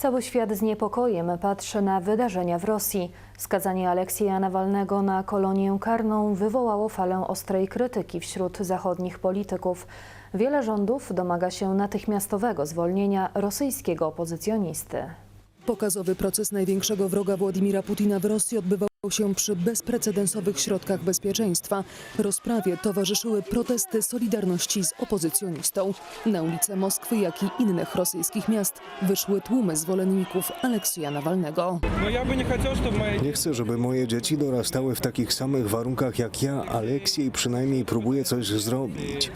Cały świat z niepokojem patrzy na wydarzenia w Rosji. Skazanie Aleksieja Nawalnego na kolonię karną wywołało falę ostrej krytyki wśród zachodnich polityków. Wiele rządów domaga się natychmiastowego zwolnienia rosyjskiego opozycjonisty. Pokazowy proces największego wroga Władimira Putina w Rosji odbywał się przy bezprecedensowych środkach bezpieczeństwa. Rozprawie towarzyszyły protesty solidarności z opozycjonistą. Na ulice Moskwy, jak i innych rosyjskich miast wyszły tłumy zwolenników Aleksieja Nawalnego. Nie chcę, żeby moje dzieci dorastały w takich samych warunkach jak ja. Aleksiej przynajmniej próbuje coś zrobić.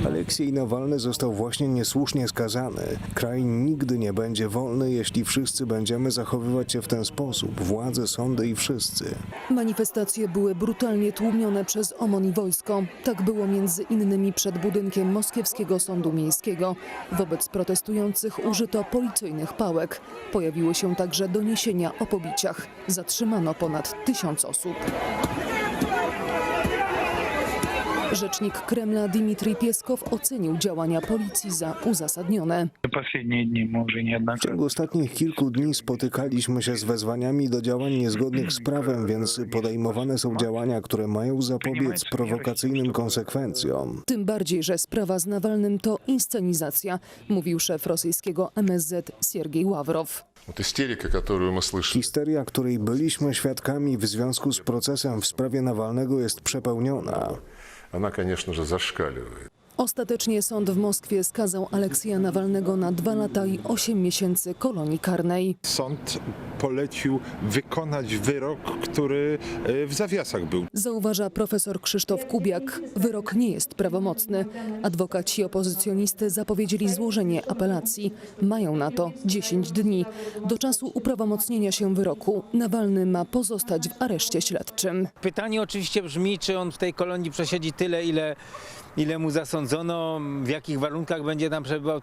Aleksiej Nawalny został właśnie niesłusznie skazany. Kraj nigdy nie będzie wolny, jeśli wszyscy będziemy zachowywać się w ten sposób. Władze, sądy i wszyscy. Manifestacje były brutalnie tłumione przez OMON i wojsko. Tak było między innymi przed budynkiem Moskiewskiego Sądu Miejskiego. Wobec protestujących użyto policyjnych pałek. Pojawiły się także doniesienia o pobiciach. Zatrzymano ponad 1000 osób. Rzecznik Kremla Dmitrij Pieskow ocenił działania policji za uzasadnione. W ciągu ostatnich kilku dni spotykaliśmy się z wezwaniami do działań niezgodnych z prawem, więc podejmowane są działania, które mają zapobiec prowokacyjnym konsekwencjom. Tym bardziej, że sprawa z Nawalnym to inscenizacja, mówił szef rosyjskiego MSZ Siergiej Ławrow. Histeria, której byliśmy świadkami w związku z procesem w sprawie Nawalnego, jest przepełniona. Она, конечно же, зашкаливает. Ostatecznie sąd w Moskwie skazał Aleksieja Nawalnego na 2 lata i 8 miesięcy kolonii karnej. Sąd polecił wykonać wyrok, który w zawiasach był. Zauważa profesor Krzysztof Kubiak. Wyrok nie jest prawomocny. Adwokaci opozycjonisty zapowiedzieli złożenie apelacji. Mają na to 10 dni. Do czasu uprawomocnienia się wyroku Nawalny ma pozostać w areszcie śledczym. Pytanie oczywiście brzmi, czy on w tej kolonii przesiedzi tyle, ile mu zasądzono, w jakich warunkach będzie tam przebywał,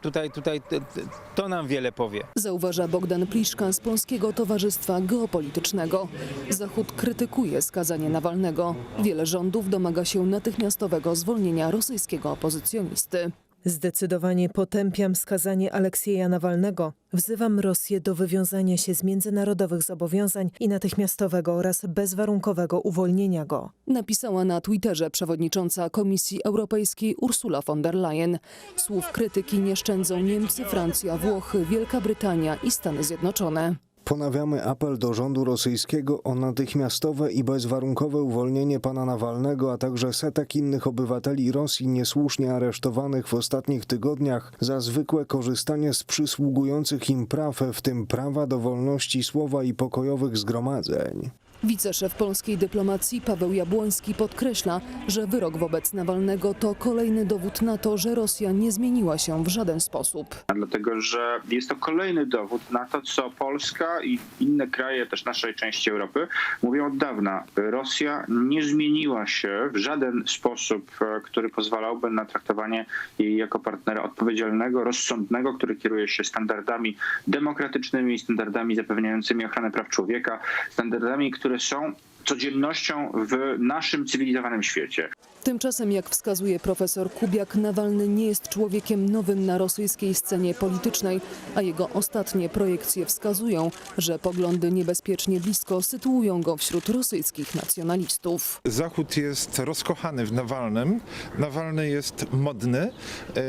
to nam wiele powie. Zauważa Bogdan Pliszka z Polskiego Towarzystwa Geopolitycznego. Zachód krytykuje skazanie Nawalnego. Wiele rządów domaga się natychmiastowego zwolnienia rosyjskiego opozycjonisty. Zdecydowanie potępiam skazanie Aleksieja Nawalnego. Wzywam Rosję do wywiązania się z międzynarodowych zobowiązań i natychmiastowego oraz bezwarunkowego uwolnienia go. Napisała na Twitterze przewodnicząca Komisji Europejskiej Ursula von der Leyen. Słów krytyki nie szczędzą Niemcy, Francja, Włochy, Wielka Brytania i Stany Zjednoczone. Ponawiamy apel do rządu rosyjskiego o natychmiastowe i bezwarunkowe uwolnienie pana Nawalnego, a także setek innych obywateli Rosji niesłusznie aresztowanych w ostatnich tygodniach za zwykłe korzystanie z przysługujących im praw, w tym prawa do wolności słowa i pokojowych zgromadzeń. Wiceszef polskiej dyplomacji Paweł Jabłoński podkreśla, że wyrok wobec Nawalnego to kolejny dowód na to, że Rosja nie zmieniła się w żaden sposób. Dlatego, że jest to kolejny dowód na to, co Polska i inne kraje też naszej części Europy mówią od dawna. Rosja nie zmieniła się w żaden sposób, który pozwalałby na traktowanie jej jako partnera odpowiedzialnego, rozsądnego, który kieruje się standardami demokratycznymi, standardami zapewniającymi ochronę praw człowieka, standardami, które są codziennością w naszym cywilizowanym świecie. Tymczasem, jak wskazuje profesor Kubiak, Nawalny nie jest człowiekiem nowym na rosyjskiej scenie politycznej, a jego ostatnie projekcje wskazują, że poglądy niebezpiecznie blisko sytuują go wśród rosyjskich nacjonalistów. Zachód jest rozkochany w Nawalnym. Nawalny jest modny,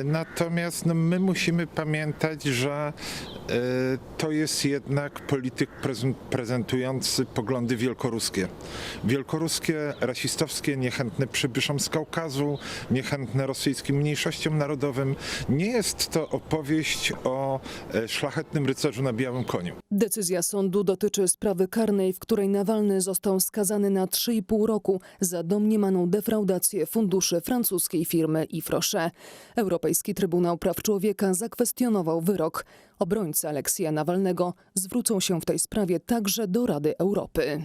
natomiast my musimy pamiętać, że to jest jednak polityk prezentujący poglądy wielkoruskie. Wielkoruskie, rasistowskie, niechętne przybyszom z Kaukazu, niechętne rosyjskim mniejszościom narodowym. Nie jest to opowieść o szlachetnym rycerzu na białym koniu. Decyzja sądu dotyczy sprawy karnej, w której Nawalny został skazany na 3,5 roku za domniemaną defraudację funduszy francuskiej firmy Yves Rocher. Europejski Trybunał Praw Człowieka zakwestionował wyrok. Obrońcy Aleksieja Nawalnego zwrócą się w tej sprawie także do Rady Europy.